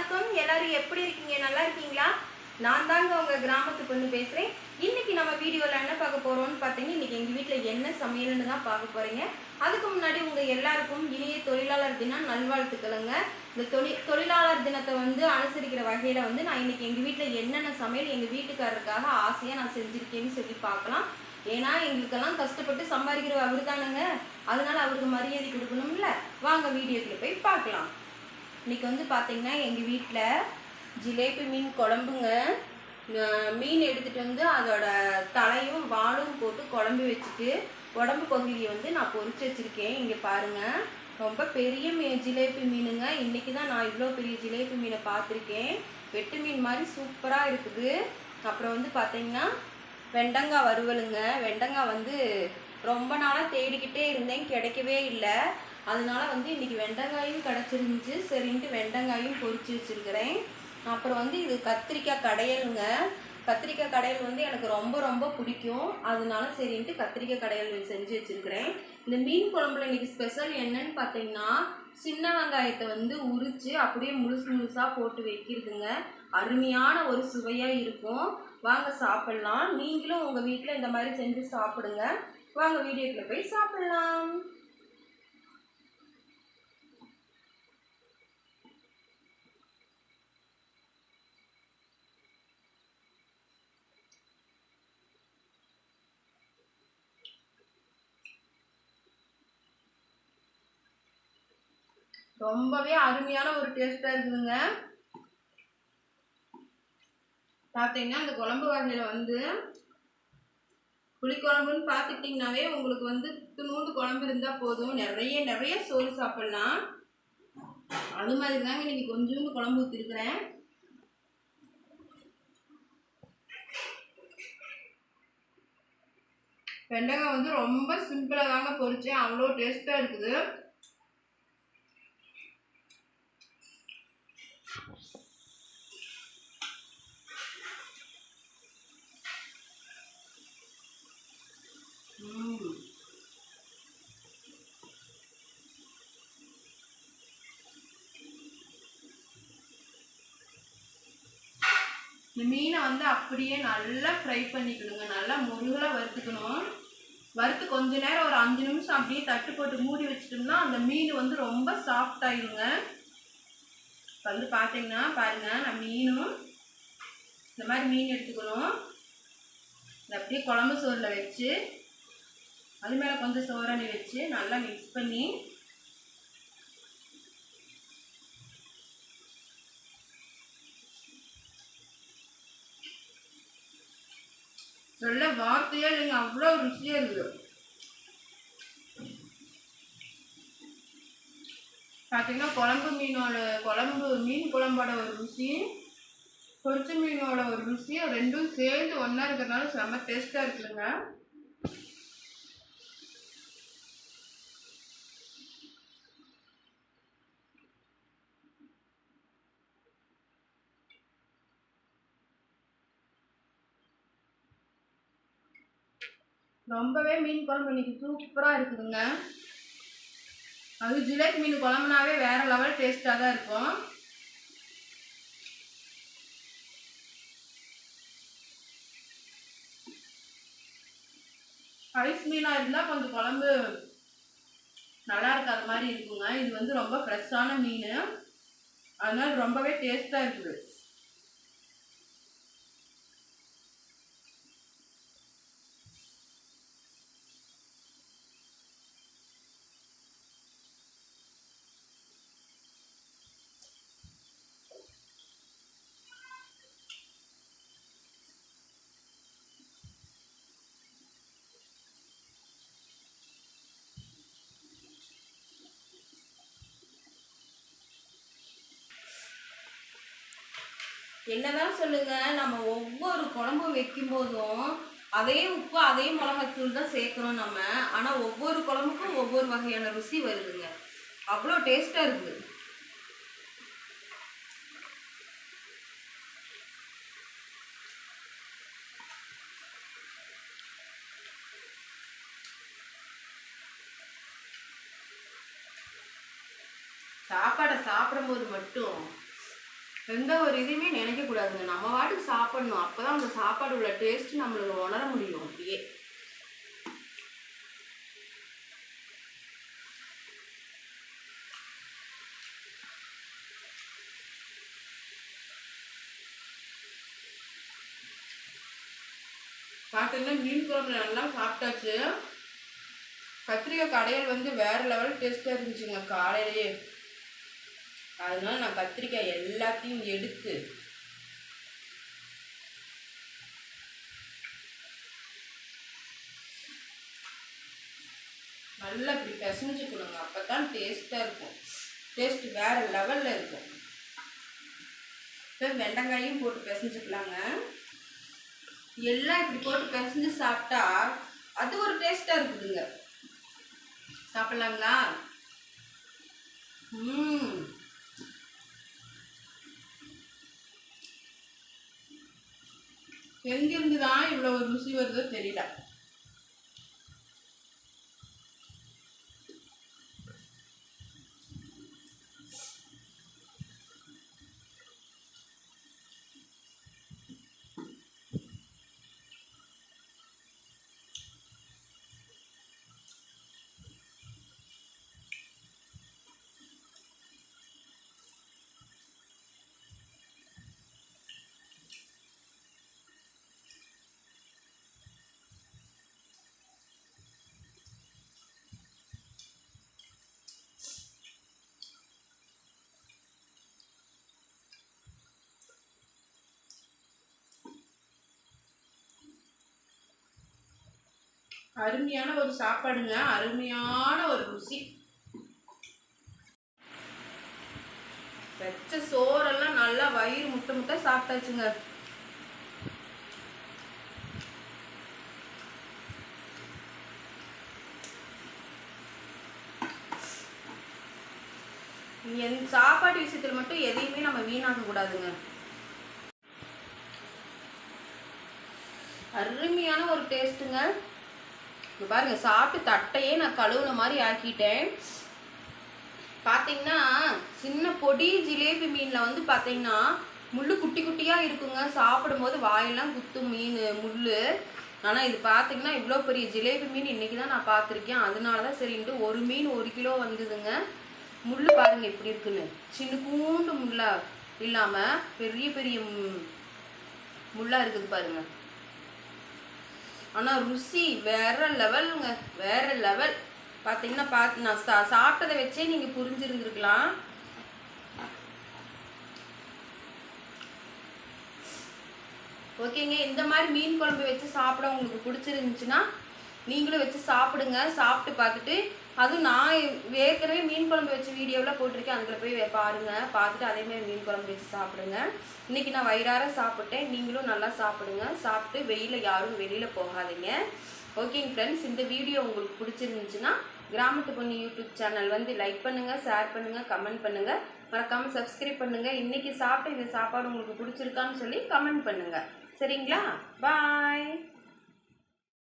வணக்கம். எல்லாரும் எப்படி இருக்கீங்க? நல்லா இருக்கீங்களா? நான் தாங்க உங்க கிராமத்து பொண்ணு பேசுறேன். இன்னைக்கு நம்ம வீடியோல என்ன பார்க்க போறோம்னு பார்த்தீங்கன்னா, இன்னைக்கு எங்க வீட்ல என்ன சமையல்னு தான் பார்க்க போறீங்க. அதுக்கு முன்னாடி உங்க எல்லாருக்கும் இனிய தொழிலாளர் தின நல்வாழ்த்துக்களுங்க. இந்த தொழிலாளர் தினத்தை அனுசரிக்கிற வகையில நான் இன்னைக்கு எங்க வீட்ல என்னென்ன சமையல் எங்க வீட்டுக்காரருக்காக ஆசையா நான் செஞ்சிருக்கேன்னு சொல்லி பார்க்கலாம். ஏன்னா எங்களுக்கெல்லாம் கஷ்டப்பட்டு சம்பாதிக்கிற அவரு தானுங்க. அதனால அவருக்கு மரியாதை கொடுக்கணும்ல. வாங்க வீடியோக்குள்ள போய் பார்க்கலாம். இன்னைக்கு பார்த்தீங்கன்னா எங்கள் வீட்டில் ஜிலேபி மீன் குழம்புங்க. மீன் எடுத்துகிட்டு அதோட தலையும் வாலும் போட்டு குழம்பு வச்சுட்டு உடம்பு பகுதியை நான் பொரிச்சு வச்சுருக்கேன். இங்கே பாருங்கள், ரொம்ப பெரிய ஜிலேபி மீனுங்க. இன்றைக்கி தான் நான் இவ்வளோ பெரிய ஜிலேபி மீனை பார்த்துருக்கேன். வெட்டு மீன் மாதிரி சூப்பராக இருக்குது. அப்புறம் பார்த்தீங்கன்னா வெண்டங்காய் வறுவலுங்க. வெண்டங்காய் ரொம்ப நாளாக தேடிக்கிட்டே இருந்தேன், கிடைக்கவே இல்லை. அதனால இன்றைக்கி வெண்டங்காயும் கிடச்சிருந்துச்சு. சரின்ட்டு வெண்டங்காயும் பொரிச்சு வச்சுருக்கிறேன். அப்புறம் இது கத்திரிக்காய் கடையலுங்க. கத்திரிக்காய் கடையல் எனக்கு ரொம்ப ரொம்ப பிடிக்கும். அதனால சரின்ட்டு கத்திரிக்காய் கடையல் செஞ்சு வச்சுருக்கிறேன். இந்த மீன் குழம்புல இன்றைக்கி ஸ்பெஷல் என்னன்னு பார்த்தீங்கன்னா, சின்ன வெங்காயத்தை உரித்து அப்படியே முழுசாக போட்டு வைக்கிறதுங்க. அருமையான ஒரு சுவையாக இருக்கும். வாங்க சாப்பிட்லாம். நீங்களும் உங்கள் வீட்டில் இந்த மாதிரி செஞ்சு சாப்பிடுங்க. வாங்க வீடியோக்குள்ள போய் சாப்பிட்லாம். ரொம்பவே அருமையான ஒரு டேஸ்ட்டாக இருக்குதுங்க. பார்த்தீங்கன்னா இந்த குழம்பு வகையில் புளிக்குழம்புன்னு பார்த்துக்கிட்டிங்கனாவே உங்களுக்கு துணூண்டு குழம்பு இருந்தால் போதும், நிறைய சோறு சாப்பிட்லாம். அது மாதிரி தாங்க இன்னைக்கு கொஞ்சோண்டு குழம்பு ஊற்றிருக்கிறேன். வெண்டைக்காய் ரொம்ப சிம்பிளாக தாங்க பொரிச்சேன். அவ்வளோ டேஸ்ட்டாக இருக்குது. இந்த மீனை அப்படியே நல்லா ஃப்ரை பண்ணிக்கணுங்க. நல்லா முருகலாக வறுத்துக்கணும். வறுத்து கொஞ்ச நேரம் ஒரு 5 நிமிஷம் அப்படியே தட்டு போட்டு மூடி வச்சிட்டோம்னா அந்த மீன் ரொம்ப சாஃப்ட் ஆகிடுங்க. பார்த்தீங்கன்னா பாருங்கள், நான் மீனும் இந்த மாதிரி மீன் எடுத்துக்கணும். இதை அப்படியே குழம்பு சோறில் வச்சு அது மேலே கொஞ்சம் சோறாணி வச்சு நல்லா மிக்ஸ் பண்ணி நல்ல வார்த்தையே இல்லைங்க, அவ்வளோ ருசியாக இருக்குது. பார்த்தீங்கன்னா மீன் குழம்போட ஒரு ருசி, பொரிச்ச மீனோட ஒரு ருசி ரெண்டும் சேர்ந்து ஒன்றா இருக்கிறதுனால செம்ம டேஸ்ட்டாக இருக்குதுங்க. ரொம்பவே மீன் குழம்பு இன்னைக்கு சூப்பராக இருக்குதுங்க. அது ஜிலேபி மீன் குழம்புனாவே வேற லெவல் டேஸ்ட்டாக தான் இருக்கும். ஐஸ் மீனாக இருந்தால் கொஞ்சம் குழம்பு நல்லா இருக்காத மாதிரி இருக்குங்க. இது ரொம்ப ஃப்ரெஷ்ஷான மீன், அதனால ரொம்பவே டேஸ்ட்டாக இருக்குது. என்னதான் சொல்லுங்க, நம்ம ஒவ்வொரு குழம்பு வைக்கும் போதும் அதே உப்பு அதே மிளகாத்தூள் தான் சேர்க்குறோம் நம்ம. ஆனால் ஒவ்வொரு குழம்புக்கும் ஒவ்வொரு வகையான ருசி வருதுங்க. அவ்வளோ டேஸ்ட்டாக இருக்குது. சாப்பாடை சாப்பிடும்போது மட்டும் எந்த ஒரு இதுவுமே நினைக்கக்கூடாதுங்க. நம்ம வாட்டுக்கு சாப்பிடணும். அப்போ தான் அந்த சாப்பாடு உள்ள டேஸ்ட் நம்மளுக்கு உணர முடியும். அப்படியே பார்த்தீங்கன்னா மீன் குழம்பு நல்லா சாப்பிட்டாச்சு. கத்திரிக்காய் கடையில் வந்து வேறு லெவல் டேஸ்ட்டாக இருந்துச்சுங்க காலையிலேயே. அதனால நான் கத்திரிக்காய் எல்லாத்தையும் எடுத்து நல்லா இப்படி பிசைஞ்சுக்கணுங்க. அப்போ தான் டேஸ்ட்டாக இருக்கும். டேஸ்ட் வேறு லெவலில் இருக்கும். இப்போ வெண்டைக்காயும் போட்டு பிசைஞ்சுக்கலாங்க. எல்லாம் இப்படி போட்டு பிசைஞ்சு சாப்பிட்டா அது ஒரு டேஸ்ட்டாக இருக்குதுங்க. சாப்பிட்லாங்களா? எங்கிருந்து தான் இவ்வளோ ஒரு ருசி வருதோ தெரியல. அருமையான ஒரு சாப்பாடுங்க. அருமையான ஒரு ருசி. வச்ச சோறெல்லாம் நல்லா வயிறு முட்டை முட்டை சாப்பிட்டாச்சுங்க. என் சாப்பாடு விஷயத்தில் மட்டும் எதையுமே நம்ம வீணாக்க கூடாதுங்க. அருமையான ஒரு டேஸ்ட்டுங்க. இப்போ பாருங்க, சாப்பிட்டு தட்டையே நான் கழுவுன மாதிரி ஆக்கிட்டேன். பார்த்தீங்கன்னா சின்ன பொடி ஜிலேபி மீனில் வந்து பார்த்தீங்கன்னா முள் குட்டி குட்டியாக இருக்குங்க. சாப்பிடும்போது வாயெல்லாம் குத்தும் மீன் முள். ஆனால் இது பார்த்தீங்கன்னா இவ்வளோ பெரிய ஜிலேபி மீன் இன்றைக்கி தான் நான் பார்த்துருக்கேன். அதனால தான் சரின்ட்டு ஒரு மீன் 1 கிலோ வந்ததுங்க. முள் பாருங்க எப்படி இருக்குன்னு. சின்ன கூண்டு முள்ளா இல்லாமல் பெரிய பெரிய முள்ளாக இருக்குது பாருங்க. ஆனால் ருசி வேற லெவலுங்க, வேற லெவல். பார்த்தீங்கன்னா நான் சாப்பிட்டதை வச்சே நீங்கள் புரிஞ்சிருந்துருக்கலாம். ஓகேங்க, இந்த மாதிரி மீன் குழம்பு வச்சு சாப்பிட உங்களுக்கு பிடிச்சிருந்துச்சுன்னா நீங்களும் வச்சு சாப்பிடுங்க. சாப்பிட்டு பார்த்துட்டு, அதுவும் நான் ஏற்கனவே மீன் குழம்பு வச்சு வீடியோவில் போட்டிருக்கேன், அதில் போய் பாருங்கள். பார்த்துட்டு அதேமாதிரி மீன் குழம்பு வச்சு சாப்பிடுங்க. இன்றைக்கி நான் வயிறார சாப்பிட்டேன். நீங்களும் நல்லா சாப்பிடுங்க. சாப்பிட்டு வெயிலில் யாரும் வெளியில் போகாதீங்க. ஓகேங்க ஃப்ரெண்ட்ஸ், இந்த வீடியோ உங்களுக்கு பிடிச்சிருந்துச்சுன்னா கிராமத்து பொண்ணு யூடியூப் சேனல் வந்து லைக் பண்ணுங்கள், ஷேர் பண்ணுங்கள், கமெண்ட் பண்ணுங்கள், மறக்காமல் சப்ஸ்கிரைப் பண்ணுங்கள். இன்றைக்கி சாப்பிட்ட இந்த சாப்பாடு உங்களுக்கு பிடிச்சிருக்கான்னு சொல்லி கமெண்ட் பண்ணுங்கள். சரிங்களா? பாய்.